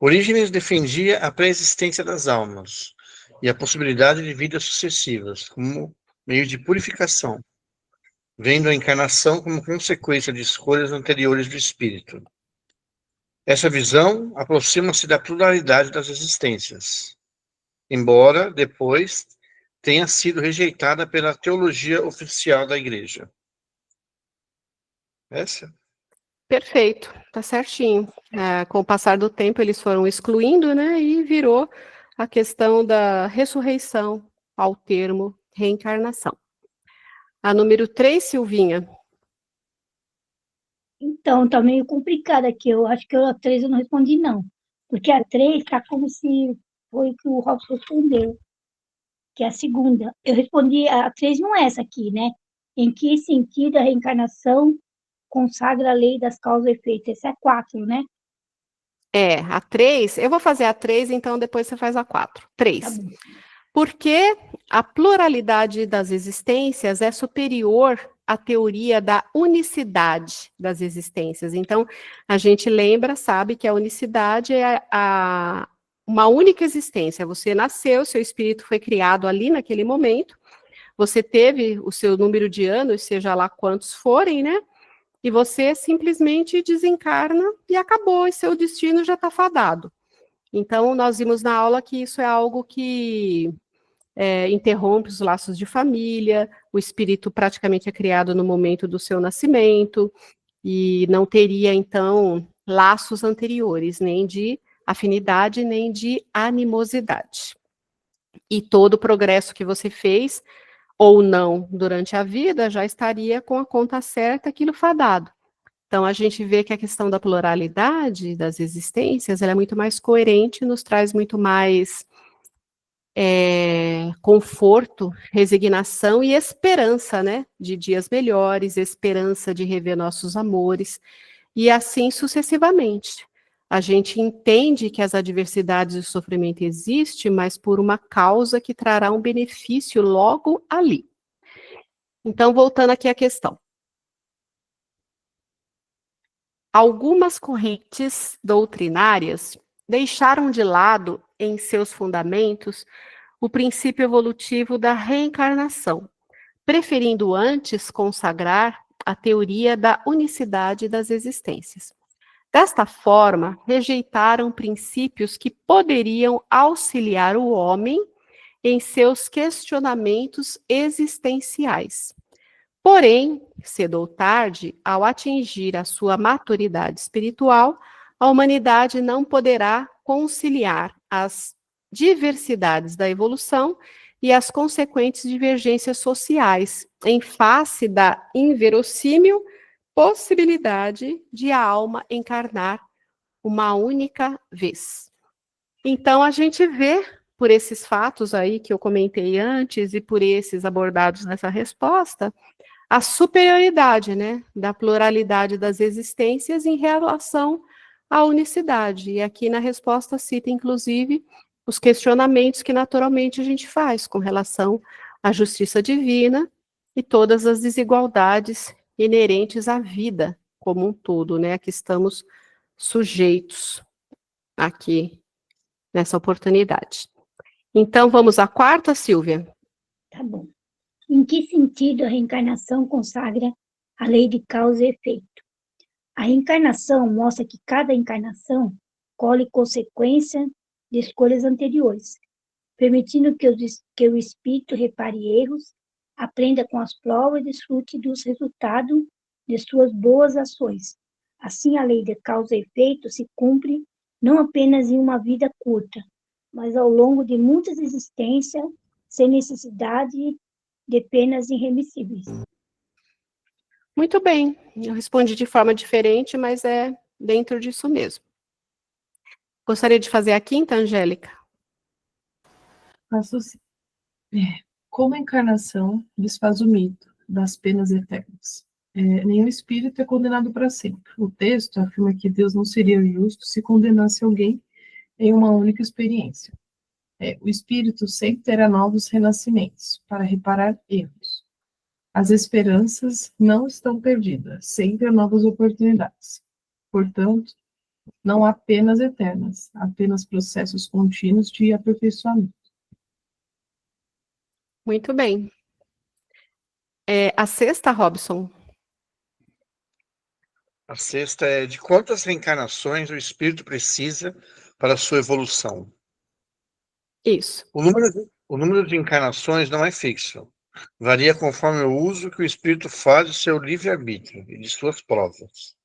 Orígenes defendia a pré-existência das almas e a possibilidade de vidas sucessivas como meio de purificação. vendo a encarnação como consequência de escolhas anteriores do espírito. Essa visão aproxima-se da pluralidade das existências, embora depois tenha sido rejeitada pela teologia oficial da Igreja. Essa? Perfeito, tá certinho. Com o passar do tempo, eles foram excluindo, né, e virou a questão da ressurreição ao termo reencarnação. A número 3, Silvinha. Então, tá meio complicado aqui. Eu acho que a 3 eu não respondi, não. Porque a 3 tá como se foi o que o Robson respondeu, que é a segunda. Eu respondi, a 3 não é essa aqui, né? Em que sentido a reencarnação consagra a lei das causas e efeitos? Essa é a 4, né? A 3, eu vou fazer a 3, então depois você faz a 4. Tá 3. bom. Porque a pluralidade das existências é superior à teoria da unicidade das existências. Então, a gente lembra, sabe, que a unicidade é uma única existência. Você nasceu, seu espírito foi criado ali naquele momento, você teve o seu número de anos, seja lá quantos forem, né? E você simplesmente desencarna e acabou, e seu destino já está fadado. Então, nós vimos na aula que isso é algo que interrompe os laços de família, o espírito praticamente é criado no momento do seu nascimento, e não teria, então, laços anteriores, nem de afinidade, nem de animosidade. E todo o progresso que você fez, ou não, durante a vida, já estaria com a conta certa, aquilo fadado. Então, a gente vê que a questão da pluralidade das existências, ela é muito mais coerente, nos traz muito mais conforto, resignação e esperança, né, de dias melhores, esperança de rever nossos amores, e assim sucessivamente. A gente entende que as adversidades e o sofrimento existem, mas por uma causa que trará um benefício logo ali. Então, voltando aqui à questão. Algumas correntes doutrinárias deixaram de lado, em seus fundamentos, o princípio evolutivo da reencarnação, preferindo antes consagrar a teoria da unicidade das existências. Desta forma, rejeitaram princípios que poderiam auxiliar o homem em seus questionamentos existenciais. Porém, cedo ou tarde, ao atingir a sua maturidade espiritual, a humanidade não poderá conciliar as diversidades da evolução e as consequentes divergências sociais, em face da inverossímil possibilidade de a alma encarnar uma única vez. Então, a gente vê, por esses fatos aí que eu comentei antes e por esses abordados nessa resposta, a superioridade, né, da pluralidade das existências em relação à unicidade. E aqui na resposta cita, inclusive, os questionamentos que naturalmente a gente faz com relação à justiça divina e todas as desigualdades inerentes à vida como um todo, né, a que estamos sujeitos aqui nessa oportunidade. Então, vamos à quarta, Silvia? Tá bom. Em que sentido a reencarnação consagra a lei de causa e efeito? A reencarnação mostra que cada encarnação colhe consequência de escolhas anteriores, permitindo que o espírito repare erros, aprenda com as provas e desfrute dos resultados de suas boas ações. Assim, a lei de causa e efeito se cumpre não apenas em uma vida curta, mas ao longo de muitas existências, sem necessidade de penas irremissíveis. Muito bem, eu respondi de forma diferente, mas é dentro disso mesmo. Gostaria de fazer a quinta, Angélica? Como a encarnação desfaz o mito das penas eternas. Nenhum espírito é condenado para sempre. O texto afirma que Deus não seria justo se condenasse alguém em uma única experiência. O espírito sempre terá novos renascimentos para reparar erros. As esperanças não estão perdidas, sempre há novas oportunidades. Portanto, não há penas eternas, apenas processos contínuos de aperfeiçoamento. Muito bem. A sexta, Robson. A sexta é: de quantas reencarnações o espírito precisa para a sua evolução? Isso. O número de encarnações não é fixo. Varia conforme o uso que o espírito faz de seu livre-arbítrio e de suas provas.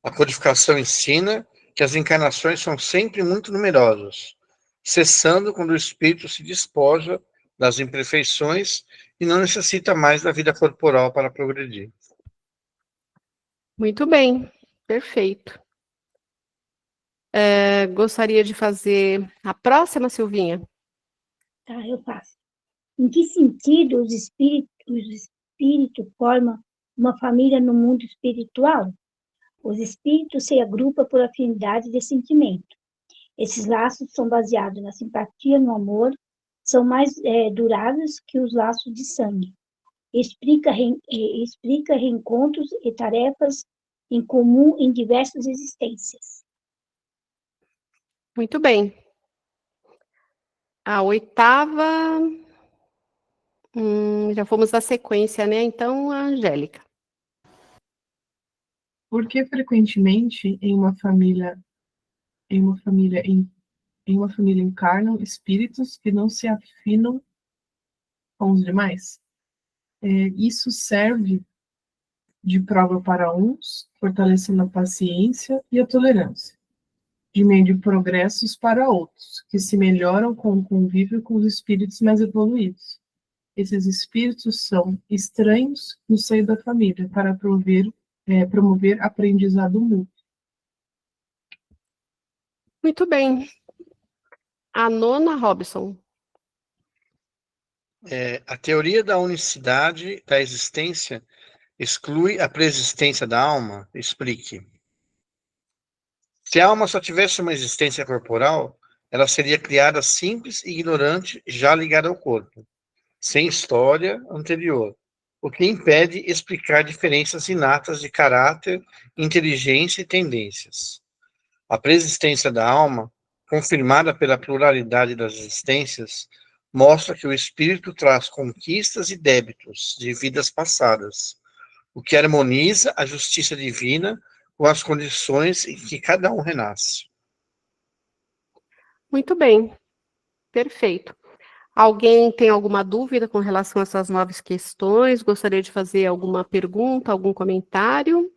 A codificação ensina que as encarnações são sempre muito numerosas, cessando quando o espírito se despoja das imperfeições e não necessita mais da vida corporal para progredir. Muito bem. Perfeito. Gostaria de fazer a próxima, Silvinha? Tá, eu faço. Em que sentido os espíritos formam uma família no mundo espiritual? Os espíritos se agrupam por afinidade de sentimento. Esses laços são baseados na simpatia, no amor, são mais duráveis que os laços de sangue. Explica reencontros e tarefas em comum em diversas existências. Muito bem. A oitava, já fomos na sequência, né? Então, a Angélica. Porque frequentemente em uma família encarnam espíritos que não se afinam com os demais? Isso serve de prova para uns, fortalecendo a paciência e a tolerância, de meio de progressos para outros, que se melhoram com o convívio com os espíritos mais evoluídos. Esses espíritos são estranhos no seio da família para promover aprendizado mútuo. Muito bem. A nona, Robson. A teoria da unicidade da existência exclui a preexistência da alma? Explique. Se a alma só tivesse uma existência corporal, ela seria criada simples e ignorante, já ligada ao corpo, sem história anterior, o que impede explicar diferenças inatas de caráter, inteligência e tendências. A preexistência da alma, confirmada pela pluralidade das existências, mostra que o espírito traz conquistas e débitos de vidas passadas, o que harmoniza a justiça divina com as condições em que cada um renasce. Muito bem. Perfeito. Alguém tem alguma dúvida com relação a essas 9 questões? Gostaria de fazer alguma pergunta, algum comentário?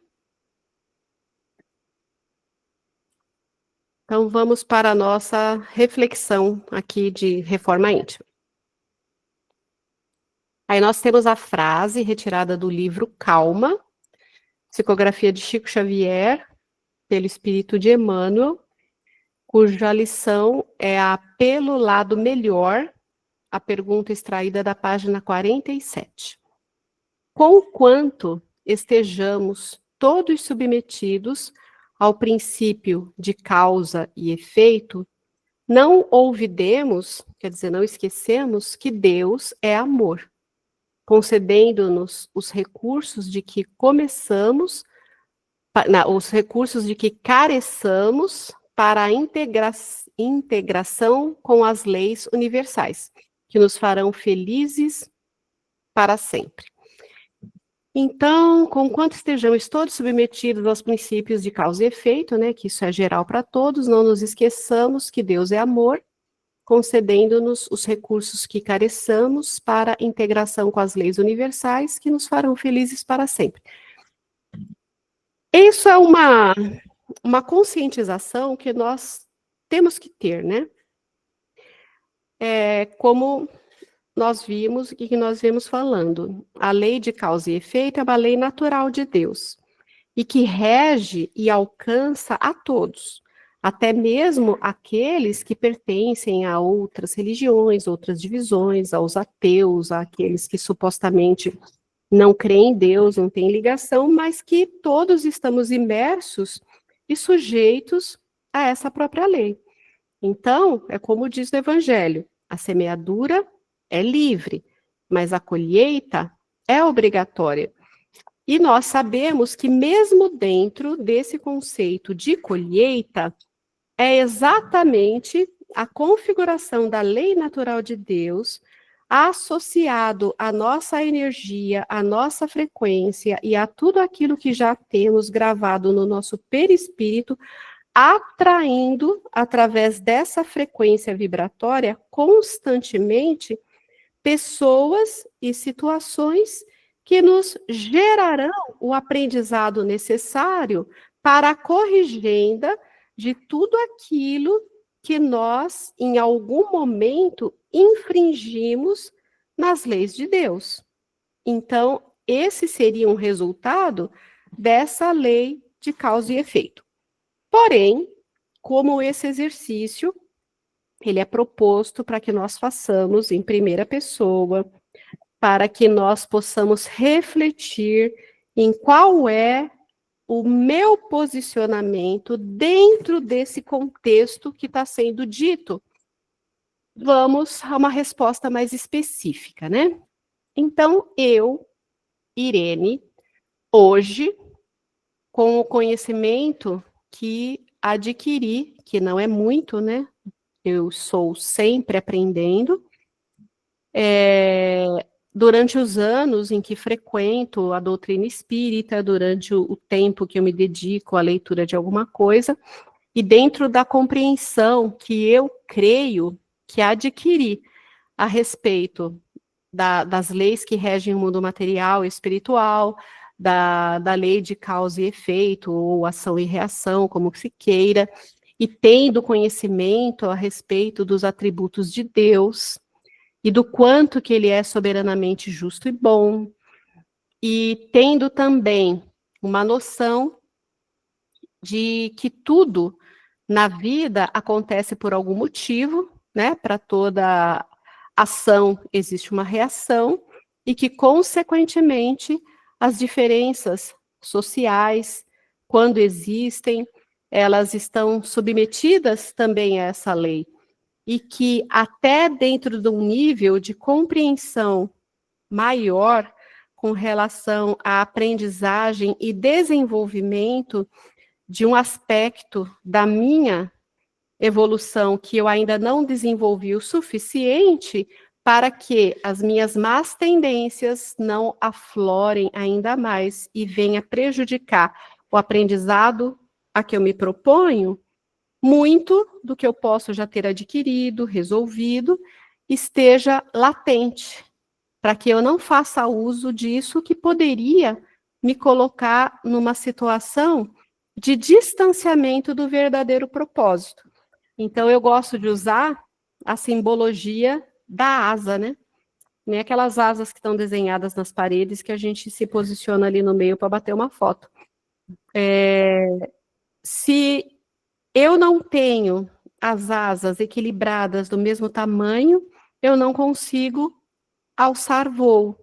Então, vamos para a nossa reflexão aqui de reforma íntima. Aí nós temos a frase retirada do livro Calma, psicografia de Chico Xavier, pelo Espírito de Emmanuel, cuja lição é a pelo lado melhor, a pergunta extraída da página 47. Conquanto estejamos todos submetidos ao princípio de causa e efeito, não olvidemos, quer dizer, não esquecemos que Deus é amor, concedendo-nos os recursos de que os recursos de que careçamos para a integração com as leis universais, que nos farão felizes para sempre. Então, conquanto estejamos todos submetidos aos princípios de causa e efeito, né, que isso é geral para todos, não nos esqueçamos que Deus é amor, concedendo-nos os recursos que careçamos para a integração com as leis universais, que nos farão felizes para sempre. Isso é uma conscientização que nós temos que ter, né? Como nós vimos e que nós vemos falando, a lei de causa e efeito é uma lei natural de Deus, e que rege e alcança a todos, até mesmo aqueles que pertencem a outras religiões, outras divisões, aos ateus, àqueles que supostamente não creem em Deus, não têm ligação, mas que todos estamos imersos e sujeitos a essa própria lei. Então, é como diz no Evangelho, a semeadura é livre, mas a colheita é obrigatória. E nós sabemos que mesmo dentro desse conceito de colheita, é exatamente a configuração da lei natural de Deus associado à nossa energia, à nossa frequência e a tudo aquilo que já temos gravado no nosso perispírito, atraindo, através dessa frequência vibratória, constantemente, pessoas e situações que nos gerarão o aprendizado necessário para a corrigenda de tudo aquilo que nós, em algum momento, infringimos nas leis de Deus. Então, esse seria um resultado dessa lei de causa e efeito. Porém, como esse exercício, ele é proposto para que nós façamos em primeira pessoa, para que nós possamos refletir em qual é o meu posicionamento dentro desse contexto que está sendo dito. Vamos a uma resposta mais específica, né? Então, eu, Irene, hoje, com o conhecimento que adquiri, que não é muito, né? Eu sou sempre aprendendo. Durante os anos em que frequento a doutrina espírita, durante o tempo que eu me dedico à leitura de alguma coisa, e dentro da compreensão que eu creio que adquiri a respeito das leis que regem o mundo material e espiritual, da lei de causa e efeito, ou ação e reação, como se queira, e tendo conhecimento a respeito dos atributos de Deus, e do quanto que ele é soberanamente justo e bom, e tendo também uma noção de que tudo na vida acontece por algum motivo, né? Para toda ação existe uma reação, e que, consequentemente, as diferenças sociais, quando existem, elas estão submetidas também a essa lei. E que até dentro de um nível de compreensão maior com relação à aprendizagem e desenvolvimento de um aspecto da minha evolução que eu ainda não desenvolvi o suficiente para que as minhas más tendências não aflorem ainda mais e venha prejudicar o aprendizado a que eu me proponho. Muito do que eu posso já ter adquirido, resolvido, esteja latente, para que eu não faça uso disso que poderia me colocar numa situação de distanciamento do verdadeiro propósito. Então, eu gosto de usar a simbologia da asa, né? Nem aquelas asas que estão desenhadas nas paredes que a gente se posiciona ali no meio para bater uma foto. Se eu não tenho as asas equilibradas do mesmo tamanho, eu não consigo alçar voo.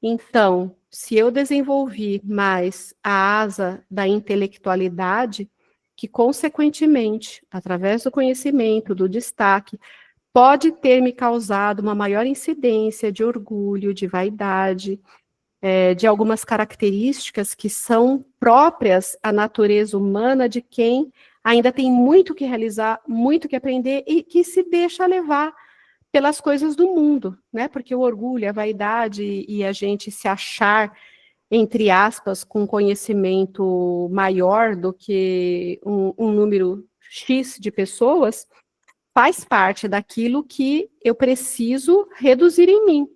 Então, se eu desenvolvi mais a asa da intelectualidade, que, consequentemente, através do conhecimento, do destaque, pode ter me causado uma maior incidência de orgulho, de vaidade, de algumas características que são próprias à natureza humana de quem ainda tem muito que realizar, muito que aprender e que se deixa levar pelas coisas do mundo, né? Porque o orgulho, a vaidade e a gente se achar, entre aspas, com conhecimento maior do que um número X de pessoas, faz parte daquilo que eu preciso reduzir em mim.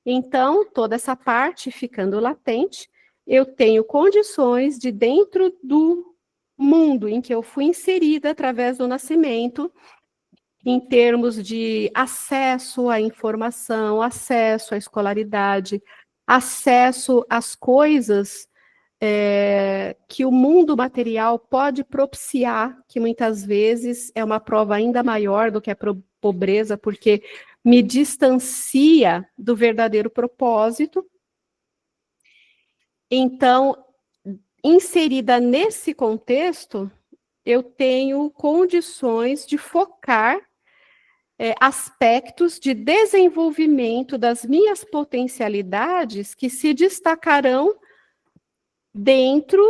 Então, toda essa parte ficando latente, eu tenho condições de, dentro do mundo em que eu fui inserida através do nascimento, em termos de acesso à informação, acesso à escolaridade, acesso às coisas que o mundo material pode propiciar, que muitas vezes é uma prova ainda maior do que a pobreza, porque me distancia do verdadeiro propósito. Então, inserida nesse contexto, eu tenho condições de focar aspectos de desenvolvimento das minhas potencialidades que se destacarão dentro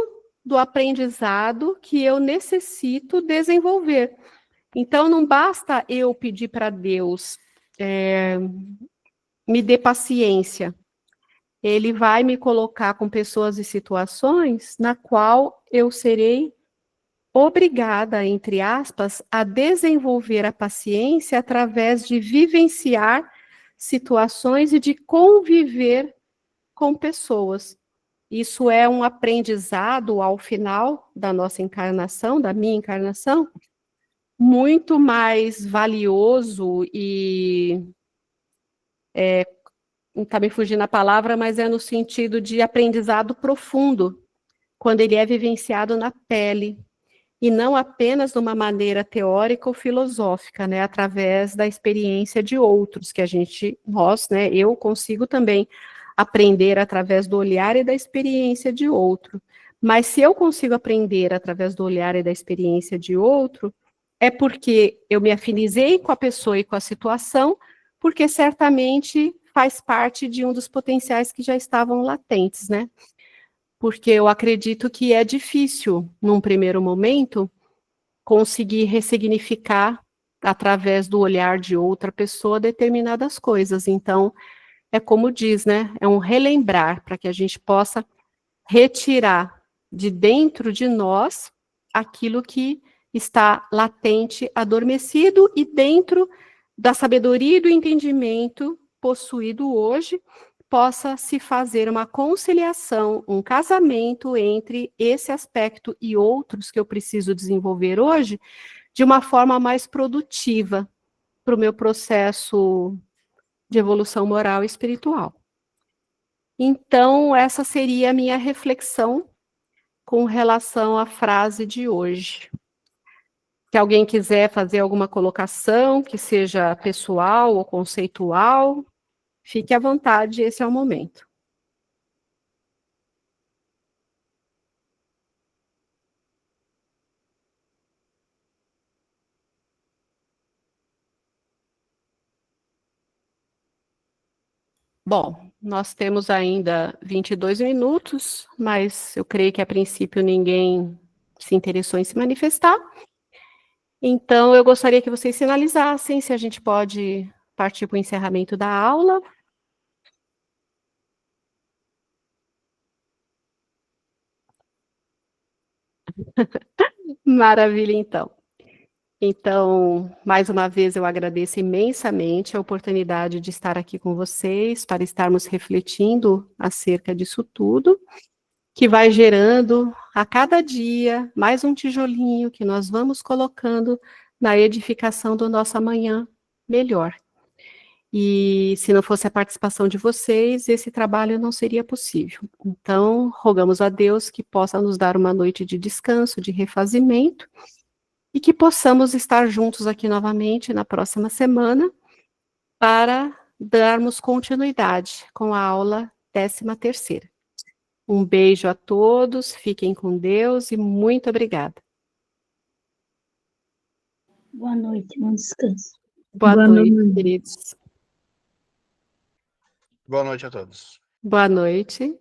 do aprendizado que eu necessito desenvolver. Então, não basta eu pedir para Deus me dê paciência. Ele vai me colocar com pessoas e situações na qual eu serei obrigada, entre aspas, a desenvolver a paciência através de vivenciar situações e de conviver com pessoas. Isso é um aprendizado ao final da nossa encarnação, da minha encarnação, muito mais valioso e está me fugindo a palavra, mas é no sentido de aprendizado profundo, quando ele é vivenciado na pele, e não apenas de uma maneira teórica ou filosófica, né, através da experiência de outros, que nós, né, eu consigo também aprender através do olhar e da experiência de outro. Mas se eu consigo aprender através do olhar e da experiência de outro, é porque eu me afinizei com a pessoa e com a situação, porque certamente faz parte de um dos potenciais que já estavam latentes, né? Porque eu acredito que é difícil, num primeiro momento, conseguir ressignificar, através do olhar de outra pessoa, determinadas coisas. Então, é como diz, né? É um relembrar, para que a gente possa retirar de dentro de nós aquilo que está latente, adormecido, e dentro da sabedoria e do entendimento possuído hoje, possa se fazer uma conciliação, um casamento entre esse aspecto e outros que eu preciso desenvolver hoje, de uma forma mais produtiva para o meu processo de evolução moral e espiritual. Então, essa seria a minha reflexão com relação à frase de hoje. Se alguém quiser fazer alguma colocação, que seja pessoal ou conceitual, fique à vontade, esse é o momento. Bom, nós temos ainda 22 minutos, mas eu creio que a princípio ninguém se interessou em se manifestar. Então, eu gostaria que vocês sinalizassem se a gente pode partir para o encerramento da aula. Maravilha, então. Então, mais uma vez, eu agradeço imensamente a oportunidade de estar aqui com vocês, para estarmos refletindo acerca disso tudo, que vai gerando a cada dia mais um tijolinho que nós vamos colocando na edificação do nosso amanhã melhor. E se não fosse a participação de vocês, esse trabalho não seria possível. Então, rogamos a Deus que possa nos dar uma noite de descanso, de refazimento, e que possamos estar juntos aqui novamente na próxima semana para darmos continuidade com a aula 13ª. Um beijo a todos, fiquem com Deus e muito obrigada. Boa noite, bom descanso. Boa noite, queridos. Boa noite a todos. Boa noite.